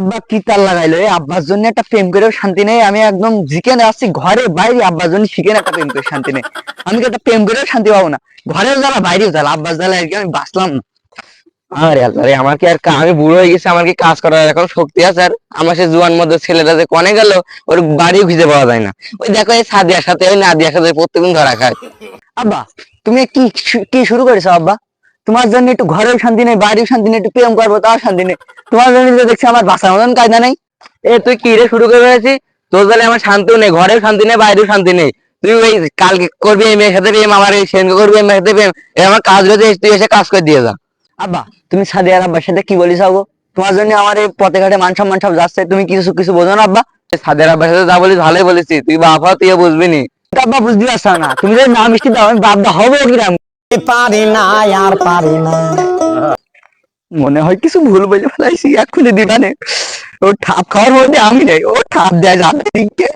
আব্বা কি তার লাগাইলো? এই আব্বার জন্য একটা প্রেম করেও শান্তি নেই। আমি একদম জিকেন আসছি ঘরে বাইরে, আব্বার জন্য শিখেন একটা প্রেম করে শান্তি নেই। আমি কি একটা প্রেম করেও শান্তি পাবো না? ঘরেও জ্বালা বাইরেও জ্বালা, আব্বার জ্বালা আর কি আমি বাঁচলাম না। আরে আল্লাহ রে, আমার কি আর আমি বুড়ো হয়ে গেছি, আমার কি কাজ করার এখন শক্তি আছে? আর আমার সে জুয়ান মধ্যে ছেলেটা যে কনে গেল, ওর বাড়িও খুঁজে পাওয়া যায় না। ওই দেখো এই সাদিয়ার সাথে ওই নাদিয়ার সাথে প্রত্যেকদিন ধরা খায়। আব্বা তুমি কি কি শুরু করেছো আব্বা? তোমার জন্য একটু ঘরেও শান্তি নেই, বাইরেও শান্তি নেই, একটু প্রেম করবো তাও শান্তি নেই। তোমার জন্য তো দেখছি আমার বাঁচার মতন কায়দা নেই। এ তুই কি রে শুরু করে ফেলেছিস? তোর জন্য আমার শান্তিও নেই, ঘরেও শান্তি নেই, বাইরেও শান্তি নেই। তুই ওই কালকে করবি এই মেয়ের সাথে প্রেম, আমার এই সেনকে করবি এই মেয়ের সাথে প্রেম। এ আমার কাজ রয়েছে, তুই এসে কাজ করে দিয়ে যা। আব্বা তুমি সাদিয়ার আব্বার সাথে কি বলিস গো? তোমার জন্য আমার এই পথে ঘাটে মান সম্মান সব যাচ্ছে, তুমি কিছু কিছু বোঝো না আব্বা? সাদের আব্বার সাথে যা বলিস ভালোই বলেছিস, তুই বাবা তুই বুঝবি নি। এটা আব্বা বুঝতে পারছো না? তুমি যদি না মিষ্টি দাও আমি বাপ দা হবো কিরাম? পারি না আর পারি না। মনে হয় কিছু ভুল বলে ফেলাইছি, এক্ষুনি দিবানে ও ঠাপ খাওয়ার মধ্যে আমি নেই, ও ঠাপ দেয় যাবে দিকে।